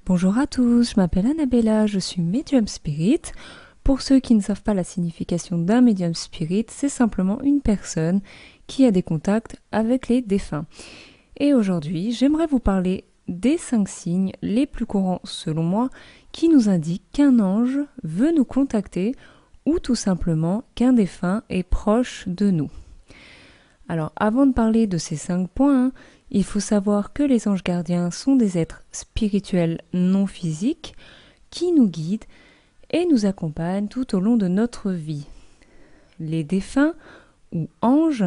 Bonjour à tous, je m'appelle Annabella, je suis Medium Spirit. Pour ceux qui ne savent pas la signification d'un Medium Spirit, c'est simplement une personne qui a des contacts avec les défunts. Et aujourd'hui, j'aimerais vous parler des 5 signes les plus courants selon moi qui nous indiquent qu'un ange veut nous contacter ou tout simplement qu'un défunt est proche de nous. Alors avant de parler de ces 5 points, il faut savoir que les anges gardiens sont des êtres spirituels non physiques qui nous guident et nous accompagnent tout au long de notre vie. Les défunts ou anges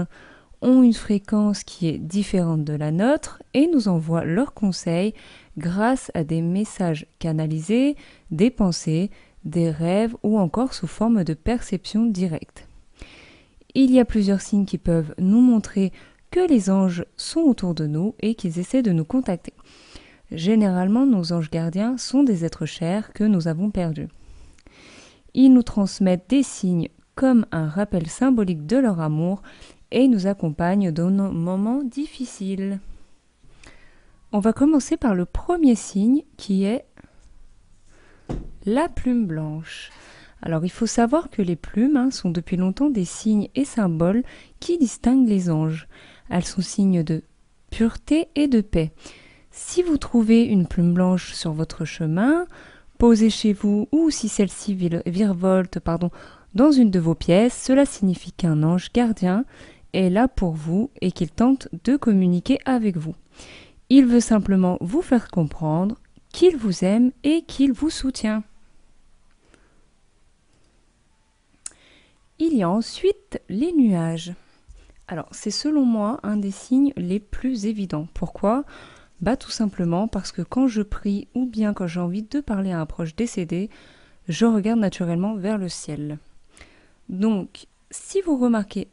ont une fréquence qui est différente de la nôtre et nous envoient leurs conseils grâce à des messages canalisés, des pensées, des rêves ou encore sous forme de perception directe. Il y a plusieurs signes qui peuvent nous montrer que les anges sont autour de nous et qu'ils essaient de nous contacter. Généralement, nos anges gardiens sont des êtres chers que nous avons perdus. Ils nous transmettent des signes comme un rappel symbolique de leur amour et nous accompagnent dans nos moments difficiles. On va commencer par le premier signe qui est la plume blanche. Alors il faut savoir que les plumes sont depuis longtemps des signes et symboles qui distinguent les anges. Elles sont signes de pureté et de paix. Si vous trouvez une plume blanche sur votre chemin, posée chez vous ou si celle-ci virevolte dans une de vos pièces, cela signifie qu'un ange gardien est là pour vous et qu'il tente de communiquer avec vous. Il veut simplement vous faire comprendre qu'il vous aime et qu'il vous soutient. Il y a ensuite les nuages. Alors, c'est selon moi un des signes les plus évidents. Pourquoi ? Tout simplement parce que quand je prie ou bien quand j'ai envie de parler à un proche décédé, je regarde naturellement vers le ciel. Donc, si vous remarquez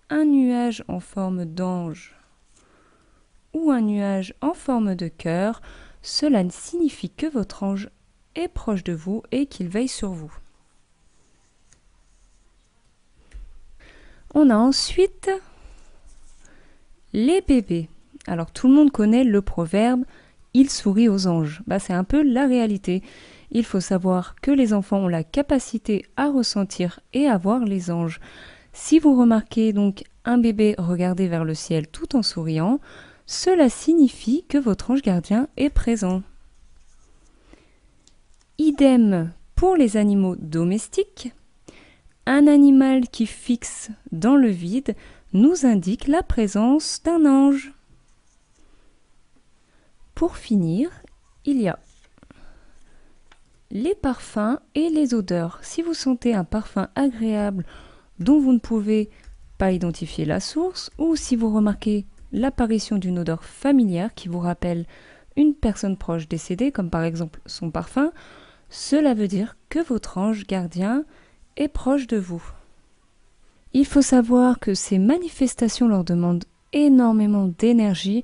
un nuage en forme d'ange ou un nuage en forme de cœur, cela signifie que votre ange est proche de vous et qu'il veille sur vous. On a ensuite les bébés. Alors tout le monde connaît le proverbe « il sourit aux anges ». C'est un peu la réalité. Il faut savoir que les enfants ont la capacité à ressentir et à voir les anges. Si vous remarquez donc un bébé regarder vers le ciel tout en souriant, cela signifie que votre ange gardien est présent. Idem pour les animaux domestiques. Un animal qui fixe dans le vide nous indique la présence d'un ange. Pour finir, il y a les parfums et les odeurs. Si vous sentez un parfum agréable dont vous ne pouvez pas identifier la source, ou si vous remarquez l'apparition d'une odeur familière qui vous rappelle une personne proche décédée, comme par exemple son parfum, cela veut dire que votre ange gardien est proche de vous. Il faut savoir que ces manifestations leur demandent énormément d'énergie,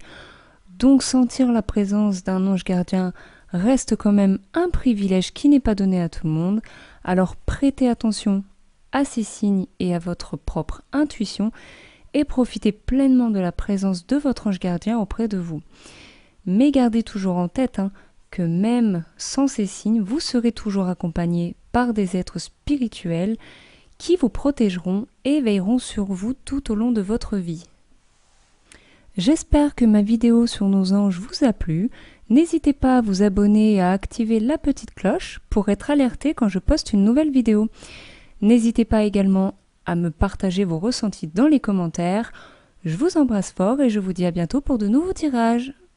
donc sentir la présence d'un ange gardien reste quand même un privilège qui n'est pas donné à tout le monde, alors prêtez attention à ces signes et à votre propre intuition et profitez pleinement de la présence de votre ange gardien auprès de vous. Mais gardez toujours en tête que même sans ces signes, vous serez toujours accompagné par des êtres spirituels qui vous protégeront et veilleront sur vous tout au long de votre vie. J'espère que ma vidéo sur nos anges vous a plu. N'hésitez pas à vous abonner et à activer la petite cloche pour être alerté quand je poste une nouvelle vidéo. N'hésitez pas également à me partager vos ressentis dans les commentaires. Je vous embrasse fort et je vous dis à bientôt pour de nouveaux tirages.